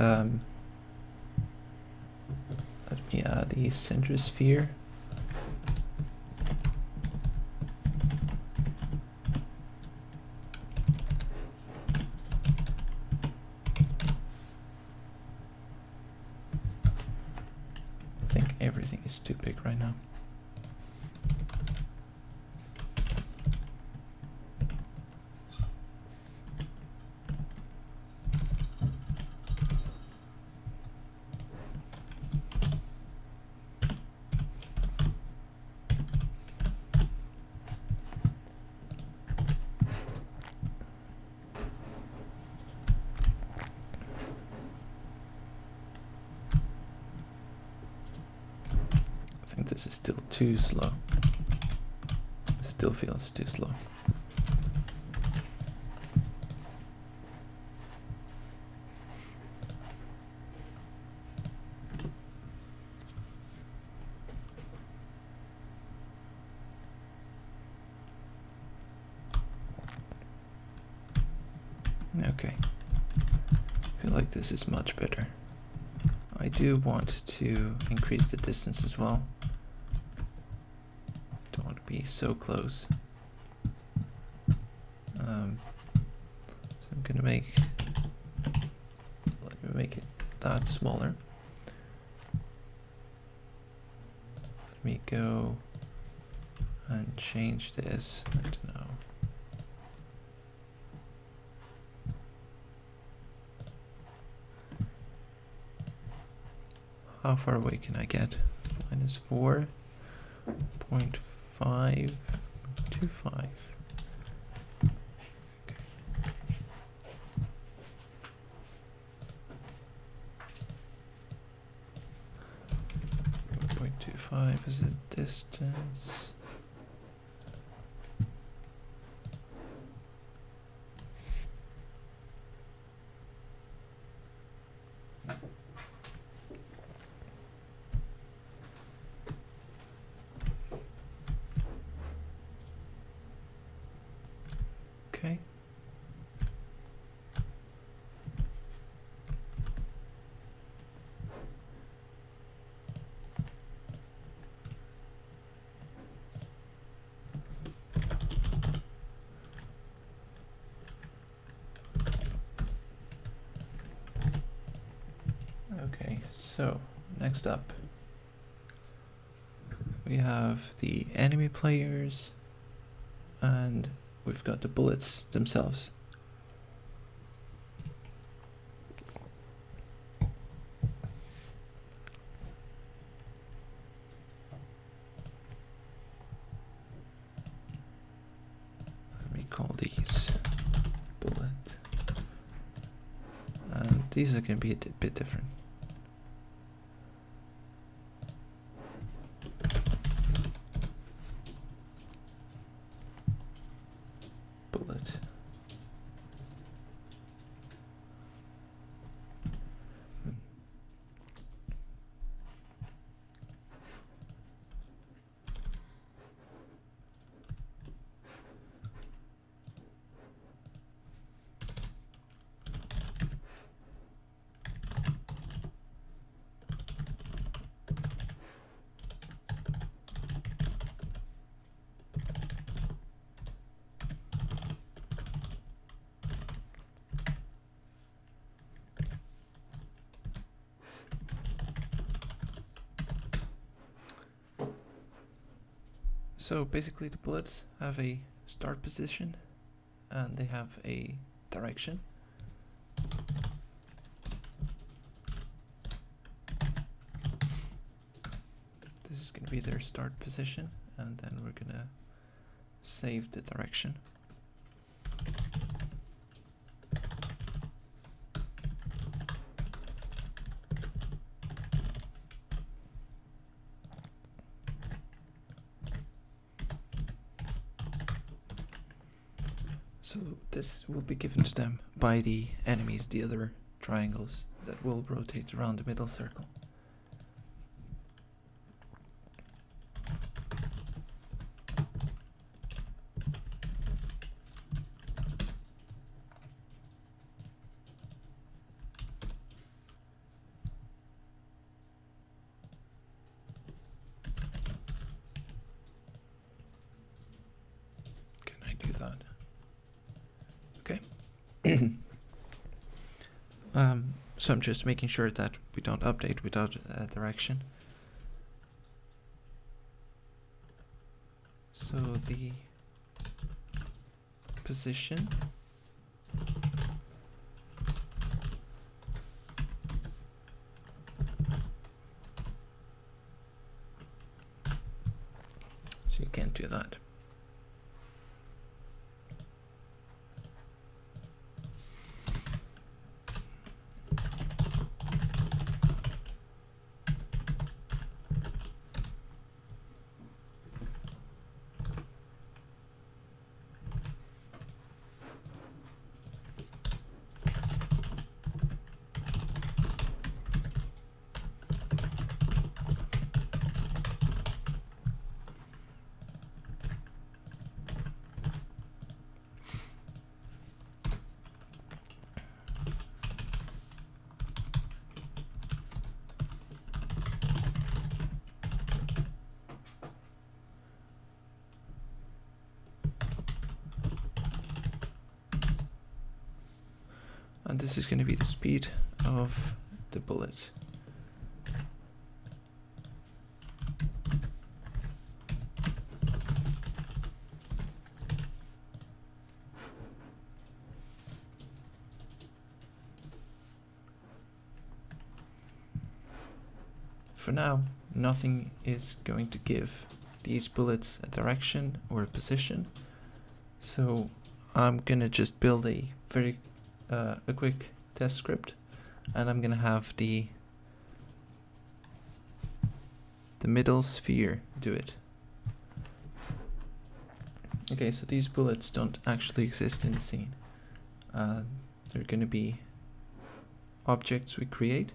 Um, Let me add the center sphere. I think everything is too big right now. I think this is still too slow. It still feels too slow. Okay. I feel like this is much better. I do want to increase the distance as well. Don't want to be so close. So I'm gonna let me make it that smaller. Let me go and change this. I don't know. How far away can I get? -4.525. Okay. 0.25 is the distance. Okay. Okay, so next up we have the enemy players and we've got the bullets themselves. Let me call these bullet. And these are going to be a bit different. Bullet. So basically the bullets have a start position and they have a direction. This is going to be their start position and then we're going to save the direction. So this will be given to them by the enemies, the other triangles that will rotate around the middle circle. So I'm just making sure that we don't update without a direction. So the position so you can't do that. And this is going to be the speed of the bullet. For now, nothing is going to give these bullets a direction or a position. So I'm gonna just build a quick test script, and I'm gonna have the middle sphere do it. Okay, so these bullets don't actually exist in the scene. They're gonna be objects we create.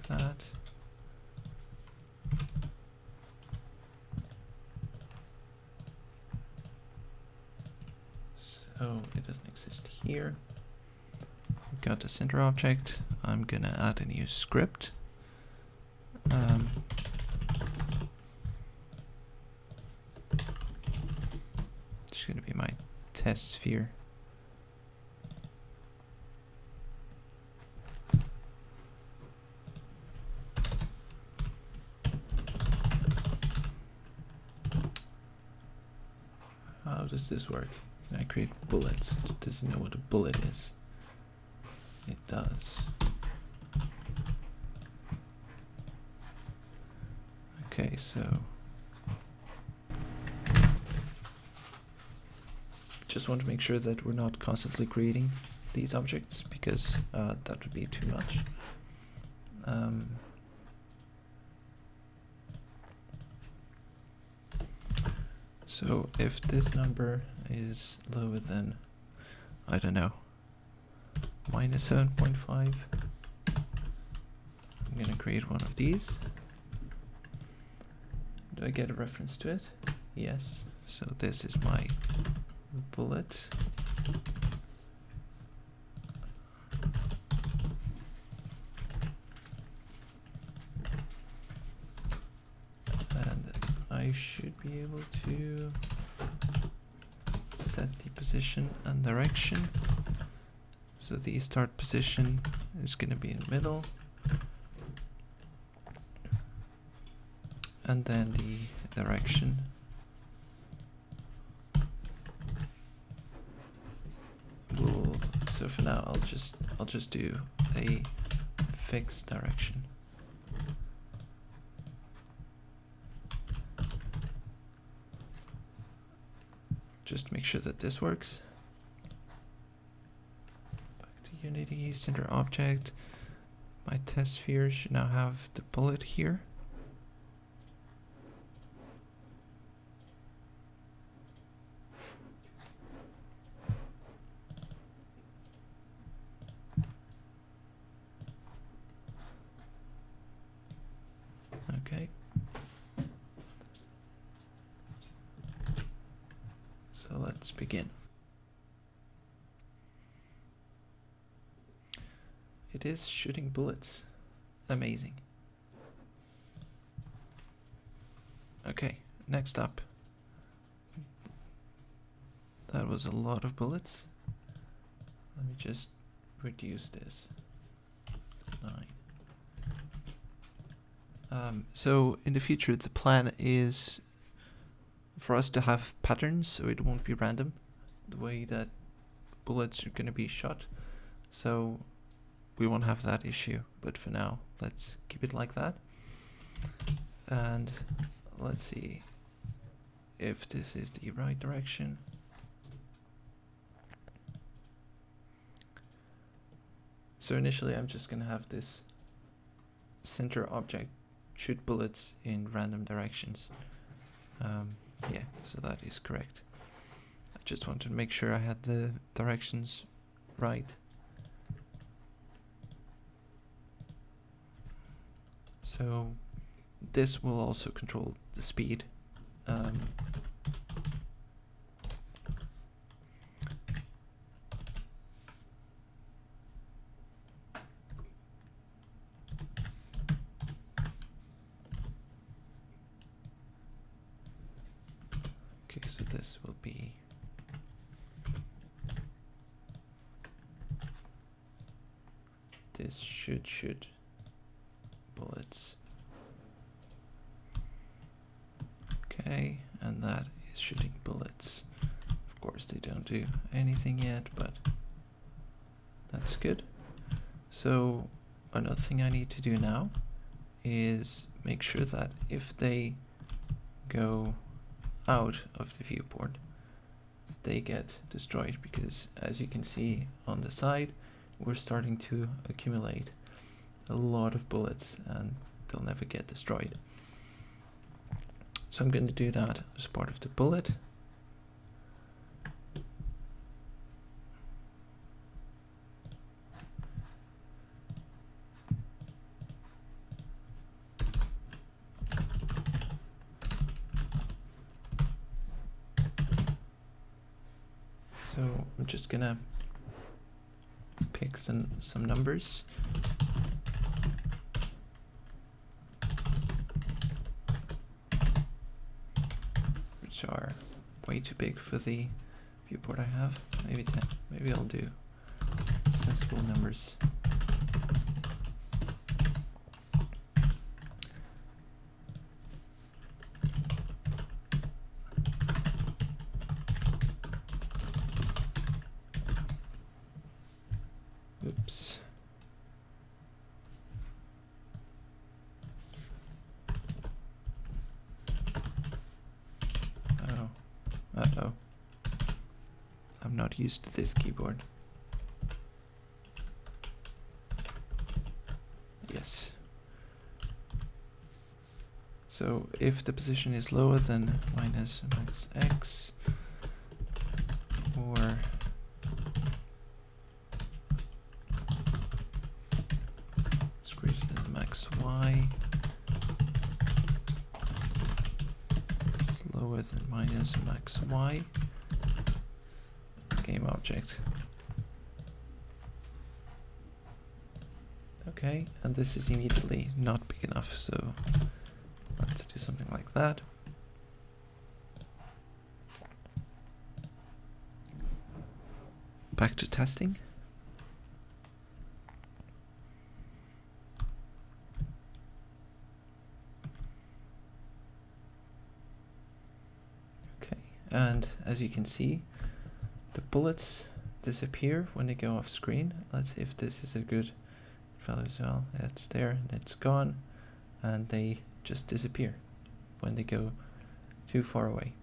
That. So it doesn't exist here. We've got the center object. I'm gonna add a new script. It's gonna be my test sphere. How does this work? Can I create bullets? Does it know what a bullet is? It does. Okay, so just want to make sure that we're not constantly creating these objects, because that would be too much. So if this number is lower than, I don't know, minus 7.5, I'm gonna create one of these. Do I get a reference to it? Yes. So this is my bullet. And I should be able to set the position and direction. So the start position is going to be in the middle. And then the direction will, so for now I'll just do a fixed direction. Just to make sure that this works. Back to Unity, center object. My test sphere should now have the bullet here. So let's begin. It is shooting bullets. Amazing. Okay, next up. That was a lot of bullets. Let me just reduce this. It's 9. So in the future, the plan is for us to have patterns, so it won't be random the way that bullets are going to be shot. So we won't have that issue, but for now, let's keep it like that. And let's see if this is the right direction. So initially I'm just going to have this center object shoot bullets in random directions. Yeah, so that is correct. I just wanted to make sure I had the directions right. So this will also control the speed. Okay, so this will be this should shoot bullets. Okay, and that is shooting bullets. Of course they don't do anything yet, but that's good. So another thing I need to do now is make sure that if they go out of the viewport, they get destroyed, because as you can see on the side, we're starting to accumulate a lot of bullets and they'll never get destroyed. So I'm going to do that as part of the bullet. So I'm just gonna pick some numbers. Which are way too big for the viewport I have. Maybe 10. Maybe I'll do sensible numbers. Oops. Oh. Uh-oh. I'm not used to this keyboard. Yes. So if the position is lower than minus max x, or it's greater than max y, it's lower than minus max y, game object. Okay, and this is immediately not big enough, so let's do something like that. Back to testing. Okay, and as you can see, the bullets disappear when they go off screen. Let's see if this is a good value as well. It's there and it's gone, and they just disappear when they go too far away.